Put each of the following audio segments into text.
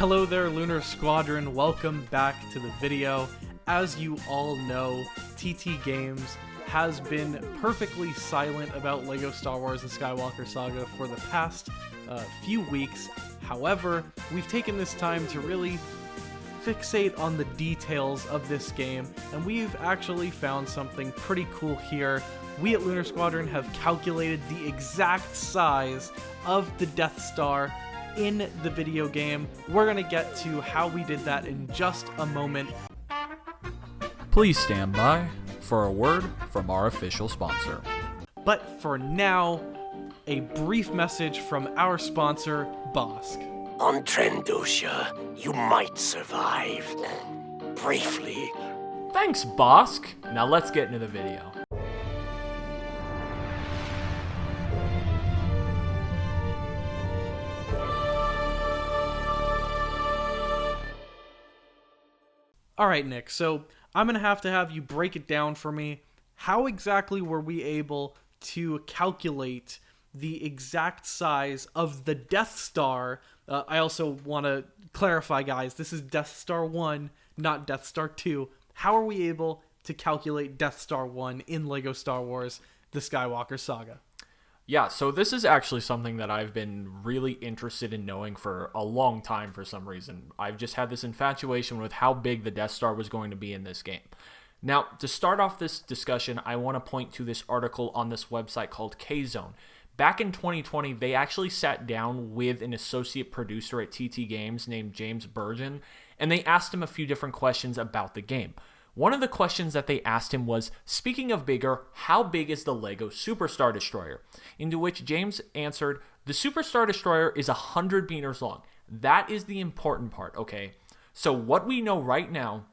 Hello there, Lunar Squadron. Welcome back to the video. As you all know, TT Games has been perfectly silent about LEGO Star Wars The Skywalker Saga for the past few weeks. However, we've taken this time to really fixate on the details of this game, and we've actually found something pretty cool here. We at Lunar Squadron have calculated the exact size of the Death Star in the video game. We're gonna get to how we did that in just a moment. Please stand by for a word from our official sponsor. But for now, a brief message from our sponsor, Bosk. On Trandosha, you might survive. Briefly. Thanks, Bosk. Now let's get into the video. Alright, Nick, so I'm going to have you break it down for me. How exactly were we able to calculate the exact size of the Death Star? I also want to clarify, guys, this is Death Star 1, not Death Star 2. How are we able to calculate Death Star 1 in LEGO Star Wars The Skywalker Saga? Yeah, so this is actually something that I've been really interested in knowing for a long time for some reason. I've just had this infatuation with how big the Death Star was going to be in this game. Now, to start off this discussion, I want to point to this article on this website called K-Zone. Back in 2020, they actually sat down with an associate producer at TT Games named James Burgon, and they asked him a few different questions about the game. One of the questions that they asked him was, speaking of bigger, how big is the LEGO Superstar Destroyer? Into which James answered, the Superstar Destroyer is 100 meters long. That is the important part, okay? So what we know right now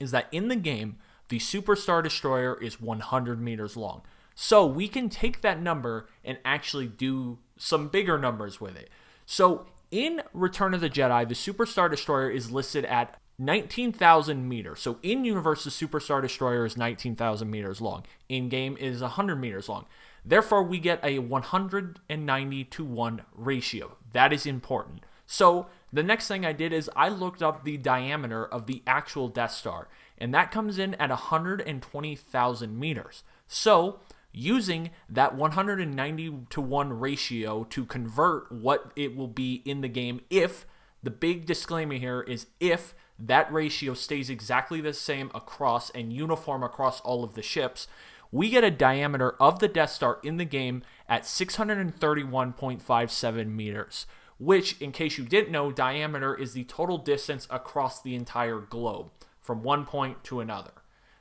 is that in the game, the Superstar Destroyer is 100 meters long. So we can take that number and actually do some bigger numbers with it. So in Return of the Jedi, the Superstar Destroyer is listed at 19,000 meters. So in universe, the Superstar Destroyer is 19,000 meters long. In game is 100 meters long. Therefore, we get a 190-to-1 ratio. That is important. So the next thing I did is I looked up the diameter of the actual Death Star, and that comes in at 120,000 meters. So using that 190-to-1 ratio to convert what it will be in the game, if the big disclaimer here is if that ratio stays exactly the same across and uniform across all of the ships, we get a diameter of the Death Star in the game at 631.57 meters, which, in case you didn't know, diameter is the total distance across the entire globe from one point to another.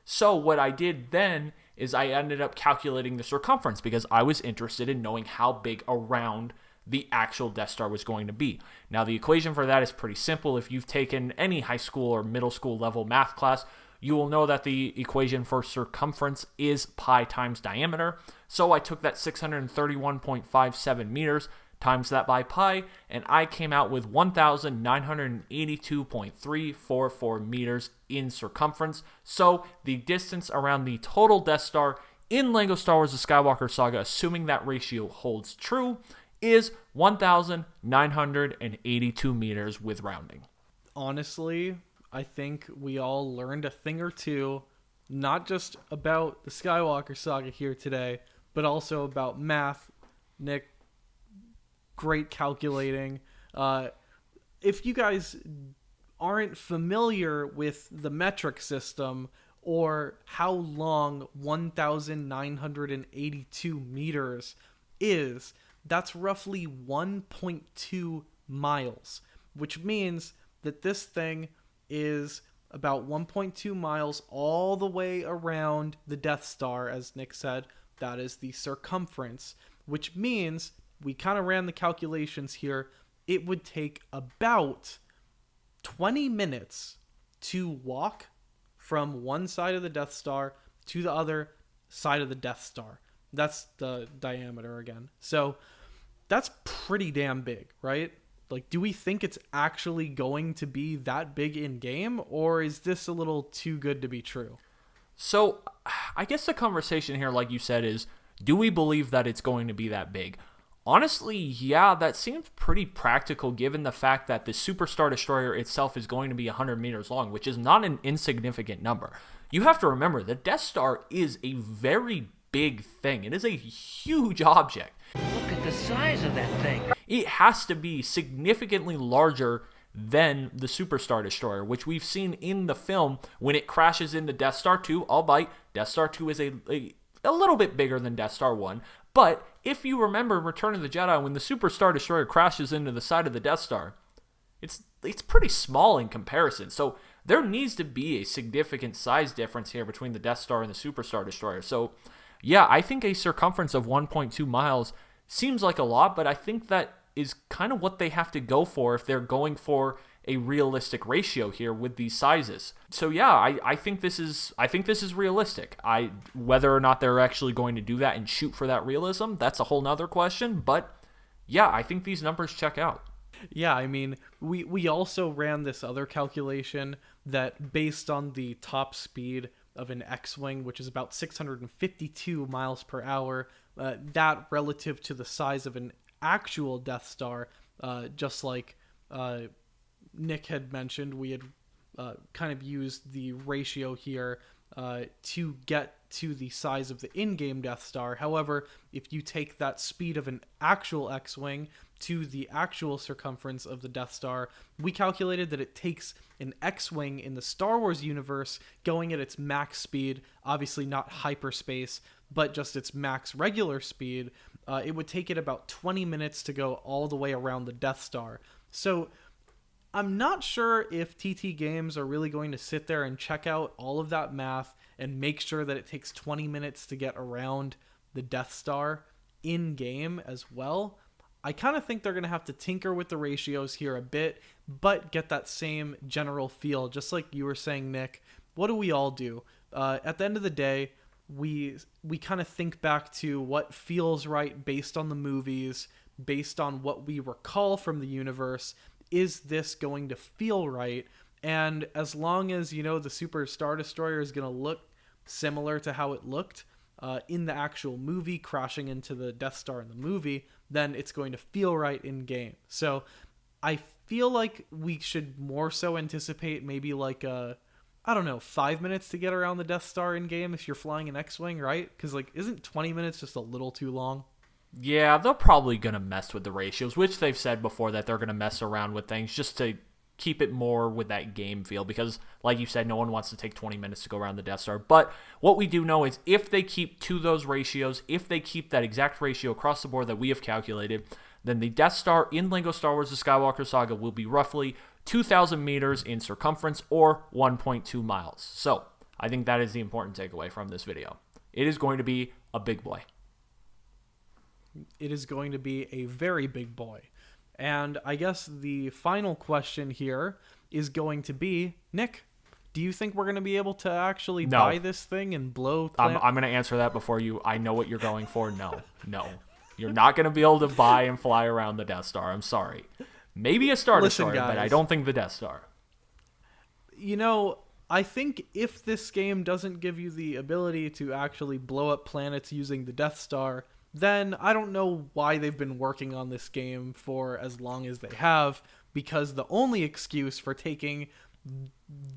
So what I did then is I ended up calculating the circumference because I was interested in knowing how big around the actual Death Star was going to be. Now, the equation for that is pretty simple. If you've taken any high school or middle school level math class, you will know that the equation for circumference is pi times diameter. So I took that 631.57 meters, times that by pi, and I came out with 1,982.344 meters in circumference. So the distance around the total Death Star in LEGO Star Wars The Skywalker Saga, assuming that ratio holds true, is 1,982 meters with rounding. Honestly, I think we all learned a thing or two, not just about the Skywalker Saga here today, but also about math. Nick, great calculating. If you guys aren't familiar with the metric system or how long 1,982 meters is, that's roughly 1.2 miles, which means that this thing is about 1.2 miles all the way around the Death Star, as Nick said. That is the circumference, which means we kind of ran the calculations here. It would take about 20 minutes to walk from one side of the Death Star to the other side of the Death Star. That's the diameter again. So that's pretty damn big, right? Like, do we think it's actually going to be that big in game, or is this a little too good to be true? So I guess the conversation here, like you said, is do we believe that it's going to be that big? Honestly, yeah, that seems pretty practical given the fact that the Super Star Destroyer itself is going to be 100 meters long, which is not an insignificant number. You have to remember, the Death Star is a very big thing. It is a huge object. Look at the size of that thing. It has to be significantly larger than the Super Star Destroyer, which we've seen in the film when it crashes into Death Star 2. Albeit, Death Star 2 is a little bit bigger than Death Star 1. But if you remember Return of the Jedi, when the Super Star Destroyer crashes into the side of the Death Star, it's pretty small in comparison. So there needs to be a significant size difference here between the Death Star and the Super Star Destroyer. So yeah, I think a circumference of 1.2 miles seems like a lot, but I think that is kind of what they have to go for if they're going for a realistic ratio here with these sizes. So yeah, I think this is realistic. Whether or not they're actually going to do that and shoot for that realism, that's a whole nother question. But yeah, I think these numbers check out. Yeah, I mean, we also ran this other calculation that based on the top speed of an X-Wing, which is about 652 miles per hour, that relative to the size of an actual Death Star, just like Nick had mentioned, we had kind of used the ratio here to get to the size of the in-game Death Star. However, if you take that speed of an actual X-Wing to the actual circumference of the Death Star, we calculated that it takes an X-Wing in the Star Wars universe going at its max speed, obviously not hyperspace, but just its max regular speed, it would take it about 20 minutes to go all the way around the Death Star. So I'm not sure if TT Games are really going to sit there and check out all of that math and make sure that it takes 20 minutes to get around the Death Star in-game as well. I kind of think they're going to have to tinker with the ratios here a bit, but get that same general feel. Just like you were saying, Nick, what do we all do? At the end of the day, we kind of think back to what feels right based on the movies, based on what we recall from the universe. Is this going to feel right? And as long as, the Super Star Destroyer is going to look similar to how it looked in the actual movie, crashing into the Death Star in the movie, then it's going to feel right in game. So I feel like we should more so anticipate maybe like 5 minutes to get around the Death Star in game if you're flying an X-Wing, right? Because isn't 20 minutes just a little too long? Yeah, they're probably going to mess with the ratios, which they've said before that they're going to mess around with things just to keep it more with that game feel, because like you said, no one wants to take 20 minutes to go around the Death Star. But what we do know is if they keep to those ratios, if they keep that exact ratio across the board that we have calculated, then the Death Star in LEGO Star Wars The Skywalker Saga will be roughly 2,000 meters in circumference or 1.2 miles. So I think that is the important takeaway from this video. It is going to be a big boy. It is going to be a very big boy. And I guess the final question here is going to be, Nick, do you think we're going to be able to actually buy this thing and blow? I'm going to answer that before you. I know what you're going for. No. You're not going to be able to buy and fly around the Death Star. I'm sorry. Maybe a Star Destroyer, but I don't think the Death Star. I think if this game doesn't give you the ability to actually blow up planets using the Death Star, then I don't know why they've been working on this game for as long as they have, because the only excuse for taking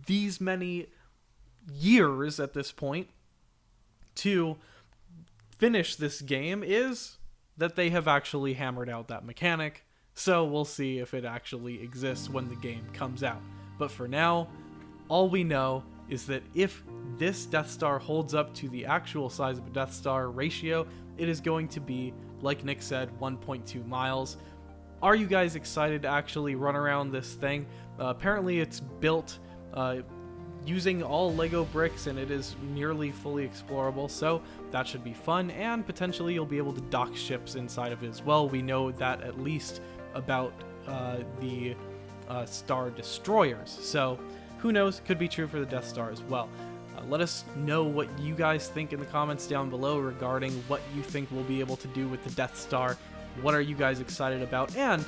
these many years at this point to finish this game is that they have actually hammered out that mechanic. So we'll see if it actually exists when the game comes out. But for now, all we know is that if this Death Star holds up to the actual size of a Death Star ratio, it is going to be, like Nick said, 1.2 miles. Are you guys excited to actually run around this thing? Apparently it's built using all Lego bricks, and it is nearly fully explorable, so that should be fun, and potentially you'll be able to dock ships inside of it as well. We know that at least about the Star Destroyers, so who knows, could be true for the Death Star as well. Let us know what you guys think in the comments down below regarding what you think we'll be able to do with the Death Star. What are you guys excited about? And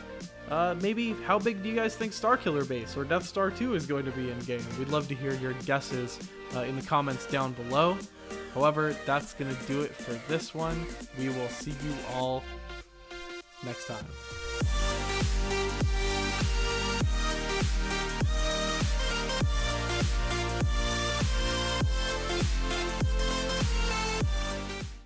maybe how big do you guys think Starkiller Base or Death Star 2 is going to be in game? We'd love to hear your guesses in the comments down below. However, that's going to do it for this one. We will see you all next time.